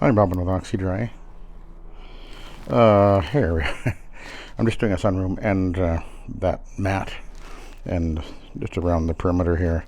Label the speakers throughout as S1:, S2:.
S1: I'm Robin with Oxy-Dry. Here, I'm just doing a sunroom and that mat and just around the perimeter here.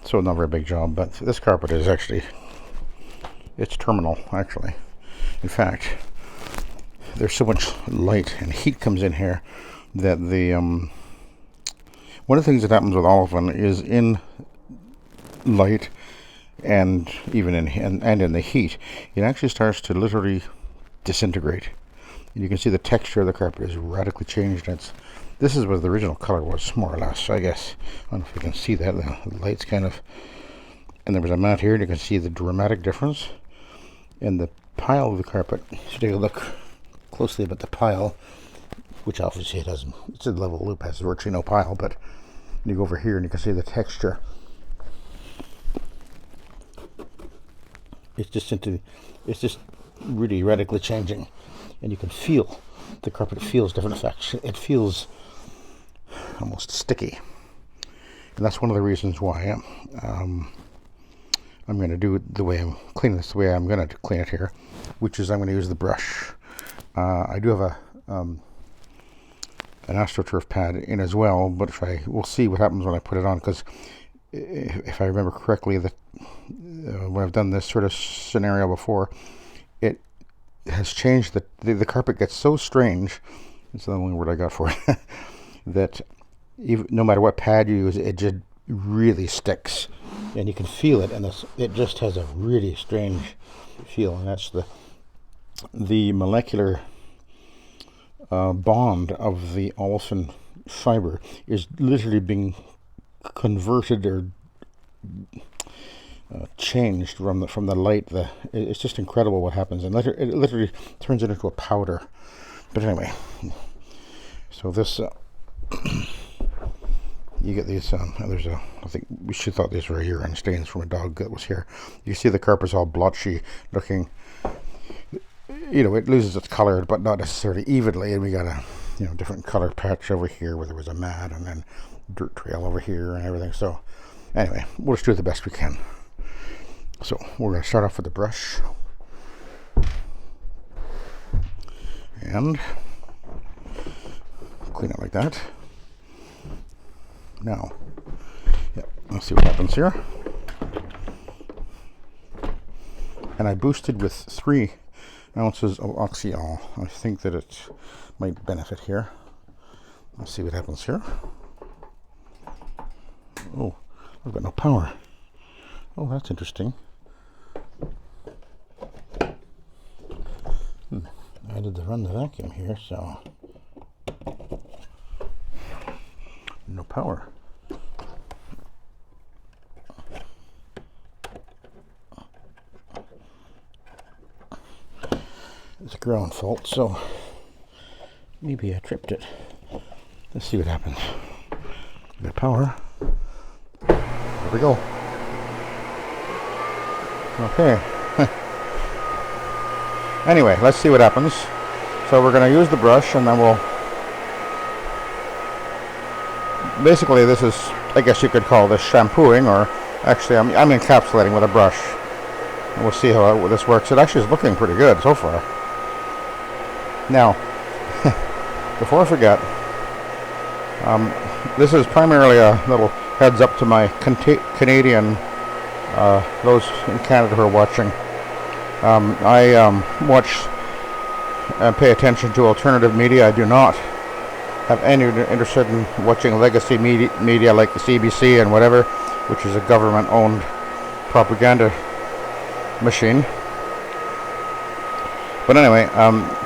S1: So not a very big job, but this carpet is actually, it's terminal actually. In fact, there's so much light and heat comes in here that the one of the things that happens with olefin is in light and even in the heat, it actually starts to literally disintegrate. And you can see the texture of the carpet is radically changed. This is what the original color was, more or less, I guess. I don't know if you can see that. The light's kind of... And there was a mat here, and you can see the dramatic difference in the pile of the carpet. You should take a look closely at the pile, which obviously it doesn't. It's a level loop, has virtually no pile, but you go over here and you can see the texture. It's just really radically changing, and you can feel the carpet feels different effects. It feels almost sticky, and that's one of the reasons why I'm going to do it the way I'm cleaning this. The way I'm going to clean it here, which is I'm going to use the brush. I do have an Astro turf pad in as well, but we'll see what happens when I put it on, because if I remember correctly, when I've done this sort of scenario before, it has changed. The carpet gets so strange, it's the only word I got for it, that no matter what pad you use, it just really sticks, and you can feel it, and it just has a really strange feel, and that's the molecular bond of the olefin fiber is literally being converted or changed from the light. It's just incredible what happens, and it literally turns it into a powder. But anyway, so this you get these. I think we should thought these were urine stains from a dog that was here. You see the carpet's all blotchy looking. It loses its color, but not necessarily evenly. And we got a different color patch over here where there was a mat, and then dirt trail over here and everything. So anyway, we'll just do the best we can. So we're going to start off with the brush and clean it like that. Now, let's see what happens here. And I boosted with 3 ounces of Oxy-All. I think that it might benefit here. Let's see what happens here. Oh, I've got no power. Oh, that's interesting. I did run the vacuum here, so no power. It's a ground fault, so maybe I tripped it. Let's see what happens. Got power. There we go. Okay. Anyway, let's see what happens. So we're going to use the brush, and then we'll... Basically, this is, I guess you could call this shampooing, or actually I'm encapsulating with a brush. And we'll see how this works. It actually is looking pretty good so far. Now, before I forget, this is primarily a little heads up to my Canadian, those in Canada who are watching. I watch and pay attention to alternative media. I do not have any interest in watching legacy media like the CBC and whatever, which is a government-owned propaganda machine. But anyway,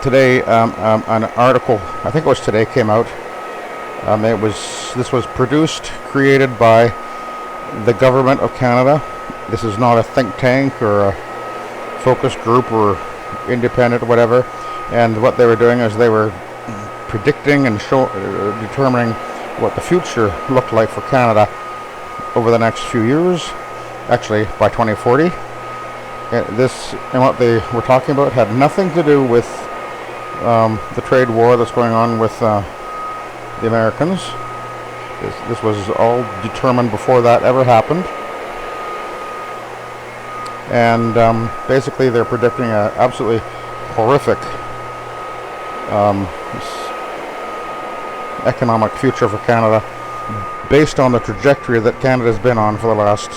S1: today an article, I think it was today, came out. This was created by the government of Canada. This is not a think tank or a focus group or independent or whatever. And what they were doing is they were predicting and determining what the future looked like for Canada over the next few years. Actually, by 2040. This and what they were talking about had nothing to do with the trade war that's going on with the Americans. This was all determined before that ever happened. And basically they're predicting an absolutely horrific economic future for Canada based on the trajectory that Canada's been on for the last,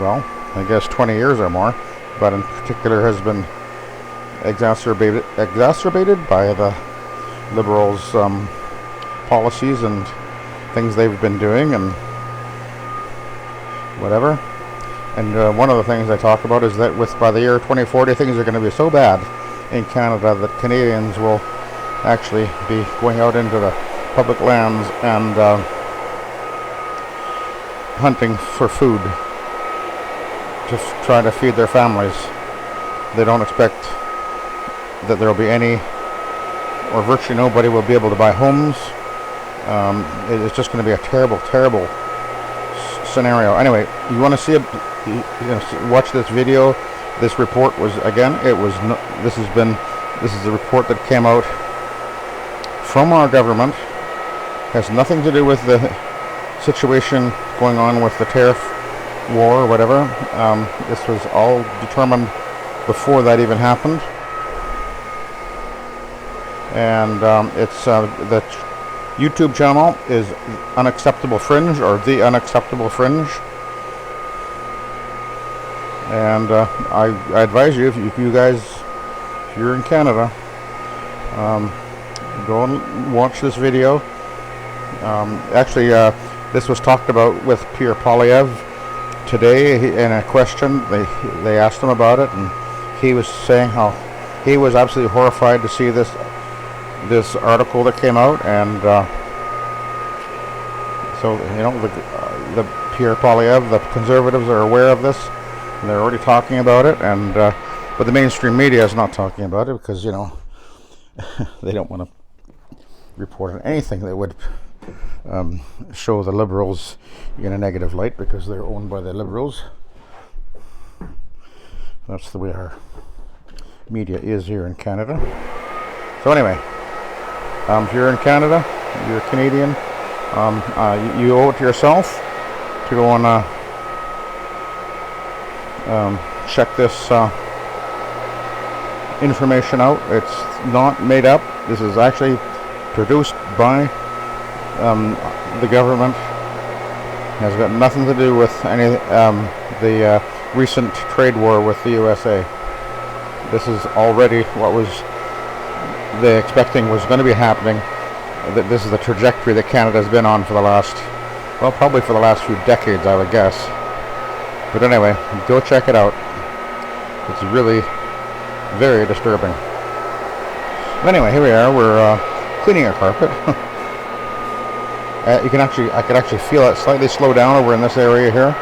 S1: well, I guess 20 years or more, but in particular has been exacerbated by the Liberals' policies and things they've been doing and whatever. And one of the things I talk about is that by the year 2040, things are going to be so bad in Canada that Canadians will actually be going out into the public lands and hunting for food to try to feed their families. They don't expect that there will be any, or virtually nobody will be able to buy homes. It's just going to be a terrible, terrible scenario. Anyway, you want to see watch this video. This report was, again, this is a report that came out from our government. Has nothing to do with the situation going on with the tariff war or whatever. This was all determined before that even happened. And it's the YouTube channel is Unacceptable Fringe, or The Unacceptable Fringe. And I advise you, if you're in Canada, go and watch this video. Actually, this was talked about with Pierre Poilievre today in a question. They asked him about it, and he was saying how he was absolutely horrified to see this article that came out. And so the Pierre Poilievre, the Conservatives are aware of this, and they're already talking about it. And but the mainstream media is not talking about it because they don't want to report on anything that would show the Liberals in a negative light, because they're owned by the Liberals. That's the way our media is here in Canada. So anyway, if you're in Canada, you're a Canadian, you owe it to yourself to go and check this information out. It's not made up. This is actually produced by the government. It has got nothing to do with any the recent trade war with the USA. This is already what was they expecting was going to be happening. This is the trajectory that Canada's been on for the last, well, probably for the last few decades, I would guess. But anyway, go check it out. It's really very disturbing. But anyway, here we are. We're cleaning a carpet. I could actually feel it slightly slow down over in this area here,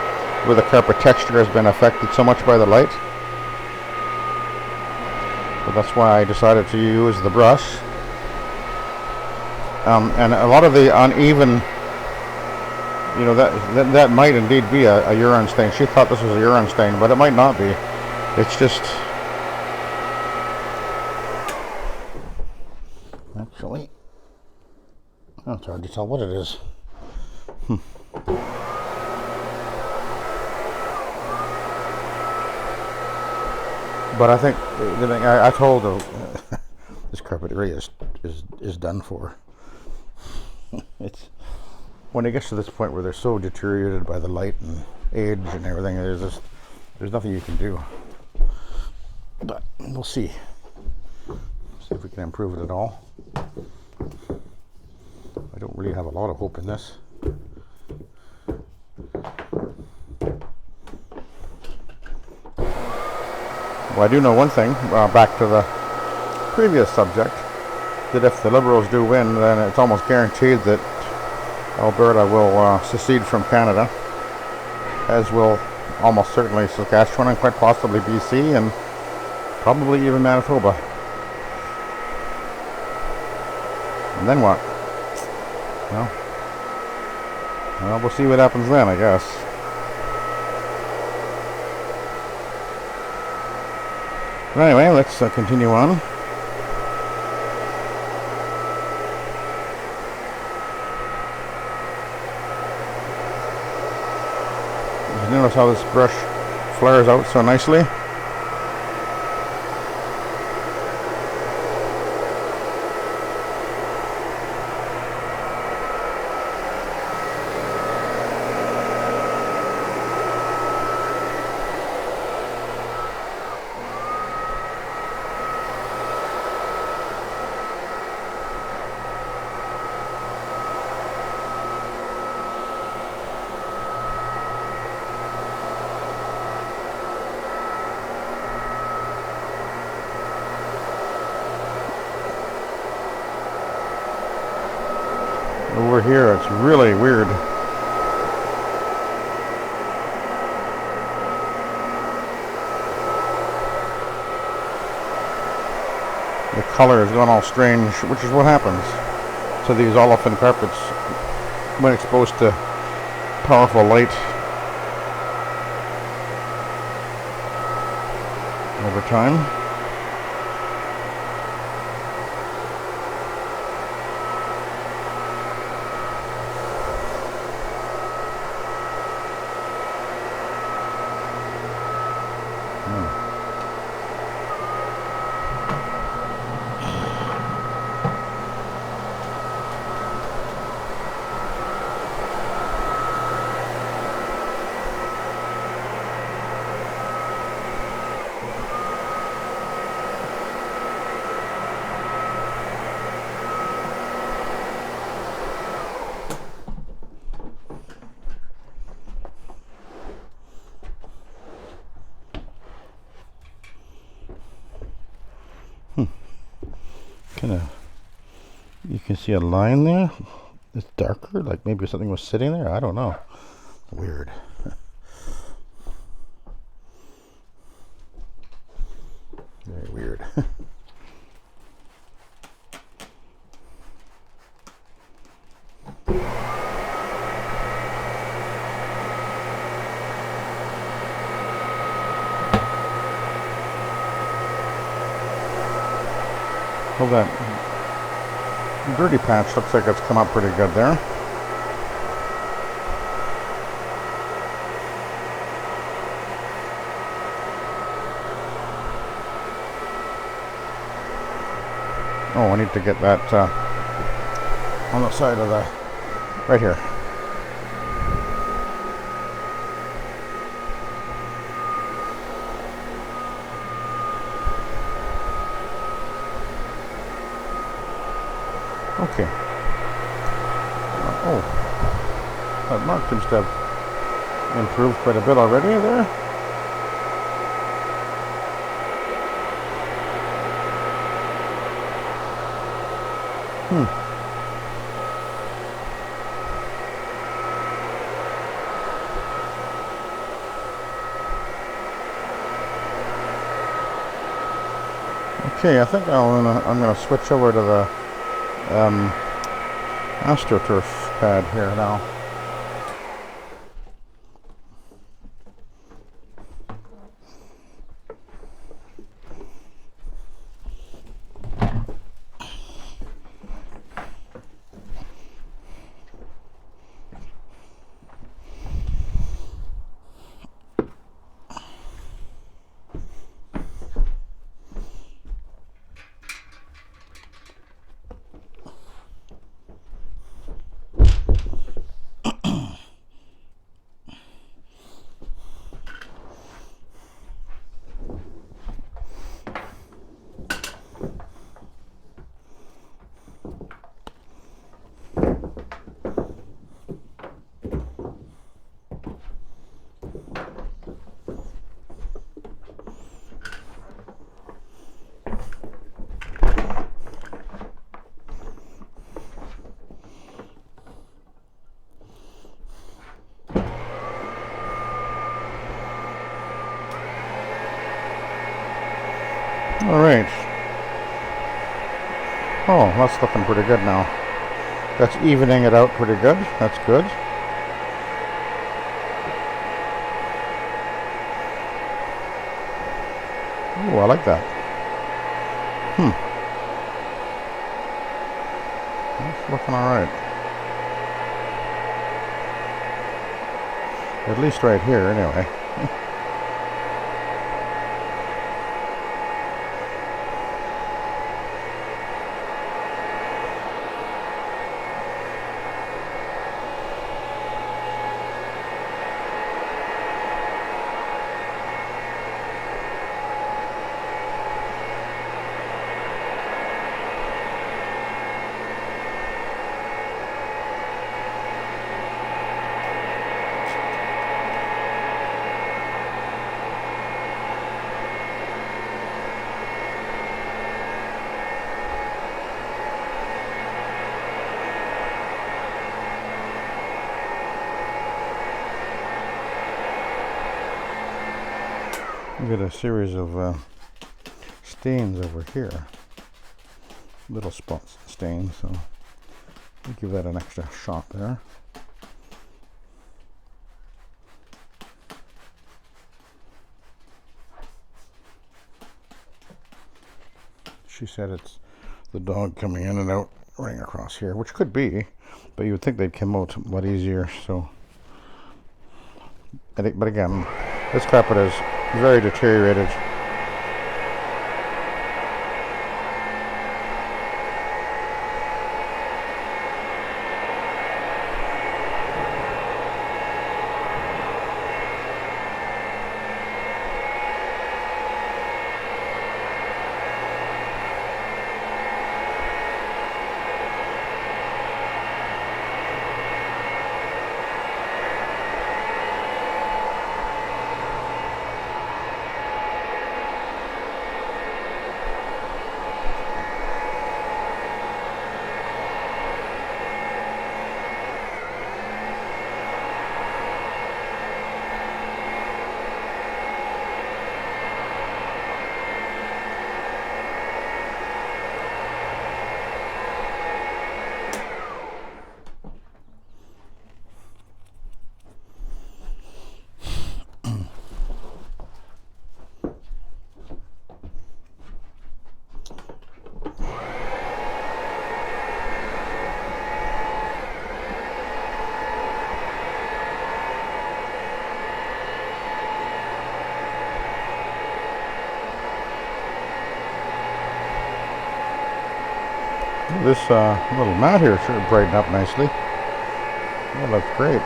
S1: where the carpet texture has been affected so much by the light. But that's why I decided to use the brush. And a lot of the uneven, that might indeed be a urine stain. She thought this was a urine stain, but it might not be. It's just, actually, it's hard to tell what it is. But I think the thing I told her, this carpet really is done for. It's when it gets to this point where they're so deteriorated by the light and age and everything, there's nothing you can do. But we'll see. See if we can improve it at all. I don't really have a lot of hope in this. Well, I do know one thing, back to the previous subject, that if the Liberals do win, then it's almost guaranteed that Alberta will secede from Canada, as will almost certainly Saskatchewan and quite possibly BC and probably even Manitoba. And then what? Well, we'll see what happens then, I guess. But anyway, let's continue on. You notice how this brush flares out so nicely. Over here, it's really weird. The color has gone all strange, which is what happens to these olefin carpets when exposed to powerful light over time. You can see a line there. It's darker, like maybe something was sitting there. I don't know. Weird. Very weird. Well, that dirty patch looks like it's come up pretty good there. Oh, I need to get that on the side of the, right here. Okay. Oh, that mark seems to have improved quite a bit already there. Okay, I think I'm gonna switch over to the Astro pad here now. All right. Oh, that's looking pretty good now. That's evening it out pretty good. That's good. Ooh, I like that. That's looking all right. At least right here, anyway. We got a series of stains over here, little spots stains, so we'll give that an extra shot there. She said it's the dog coming in and out running across here, which could be, but you would think they'd come out a lot easier. So, but again, this carpet is very deteriorated. This little mat here should brighten up nicely. That looks great.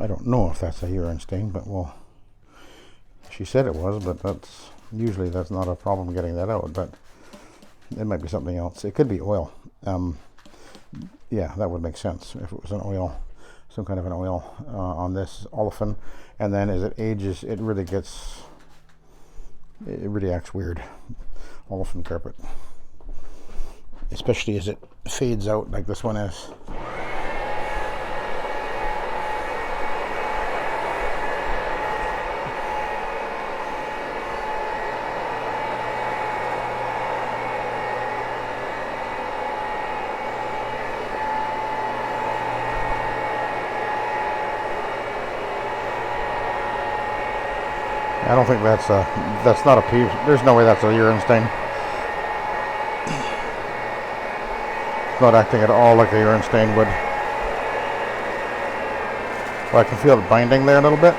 S1: I don't know if that's a urine stain, but well, she said it was, but that's not a problem getting that out, but it might be something else. It could be oil. Yeah, that would make sense if it was an oil, some kind of an oil on this olefin, and then as it ages, it really acts weird. Olefin carpet, especially as it fades out like this one is. I don't think that's not a pee. There's no way that's a urine stain. It's not acting at all like a urine stain would. Well, I can feel it binding there a little bit.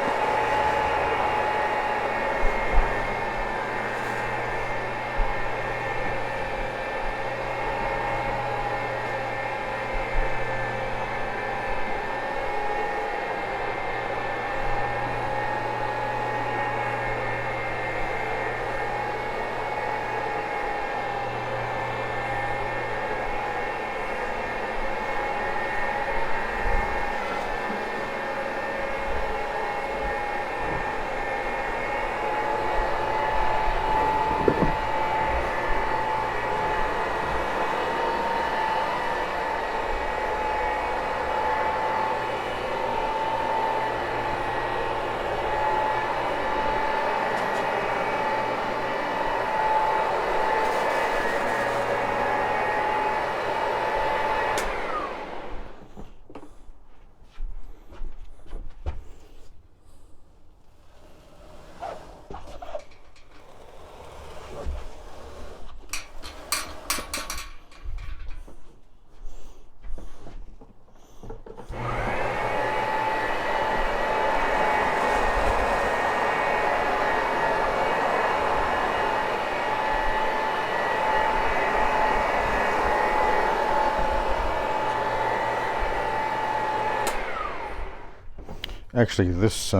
S1: Actually, this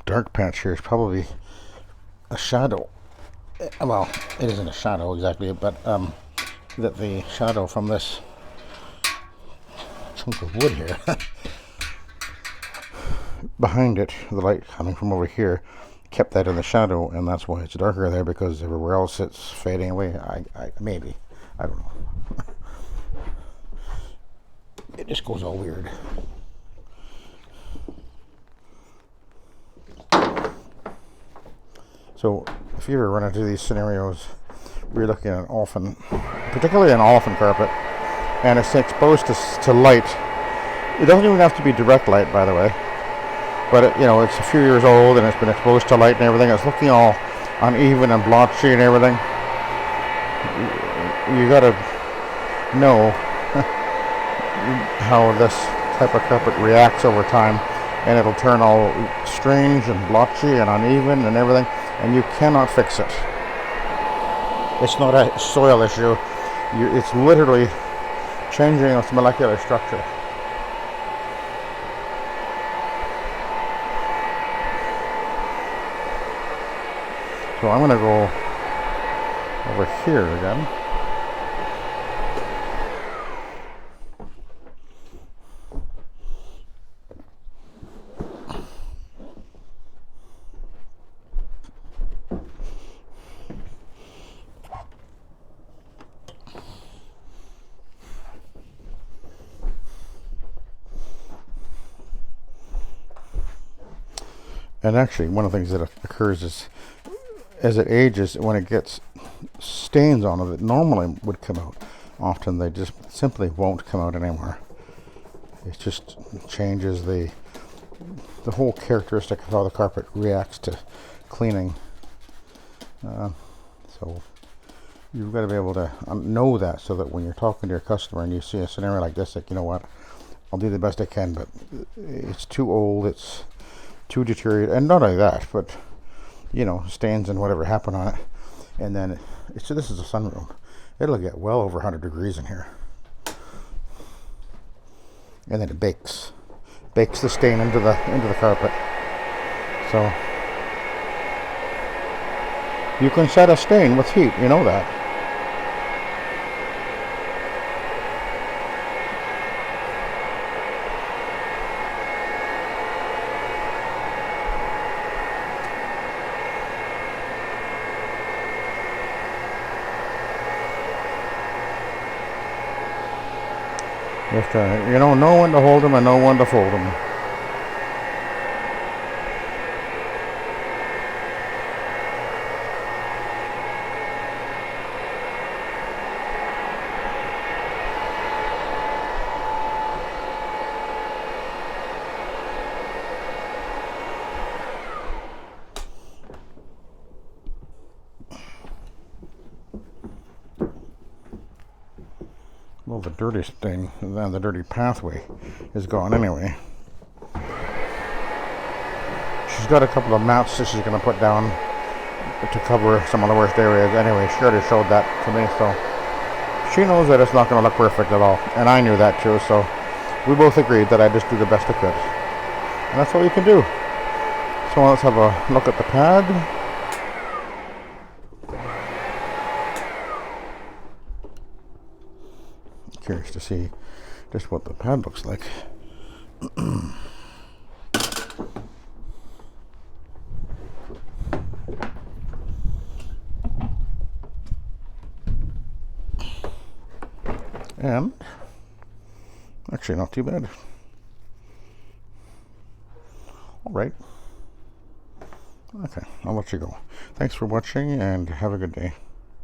S1: dark patch here is probably a shadow. Well, it isn't a shadow exactly, but that the shadow from this chunk of wood here behind it, the light coming from over here, kept that in the shadow, and that's why it's darker there, because everywhere else it's fading away. Maybe, I don't know. It just goes all weird. So if you ever run into these scenarios where you're looking at an olefin, particularly an olefin carpet, and it's exposed to light, it doesn't even have to be direct light, by the way, but it's a few years old and it's been exposed to light and everything. It's looking all uneven and blotchy and everything. You gotta know how this type of carpet reacts over time, and it'll turn all strange and blotchy and uneven and everything, and you cannot fix it. It's not a soil issue. It's literally changing its molecular structure. So I'm going to go over here again. And actually, one of the things that occurs is, as it ages, when it gets stains on it that normally would come out, often they just simply won't come out anymore. It just changes the whole characteristic of how the carpet reacts to cleaning. So you've got to be able to know that, so that when you're talking to your customer and you see a scenario like this, like, you know what, I'll do the best I can, but it's too old, it's too deteriorated, and not only that, but stains and whatever happened on it, and then so this is a sunroom. It'll get well over 100 degrees in here, and then it bakes the stain into the carpet. So you can set a stain with heat, you know that. Just know when to hold them and know when to fold them. Well, the dirty stain and the dirty pathway is gone anyway. She's got a couple of mats that she's going to put down to cover some of the worst areas anyway. She already showed that to me, so she knows that it's not going to look perfect at all, and I knew that too, so we both agreed that I just do the best I could, and that's all you can do. So let's have a look at the pad. Curious to see just what the pad looks like. And actually not too bad. All right. Okay, I'll let you go. Thanks for watching and have a good day.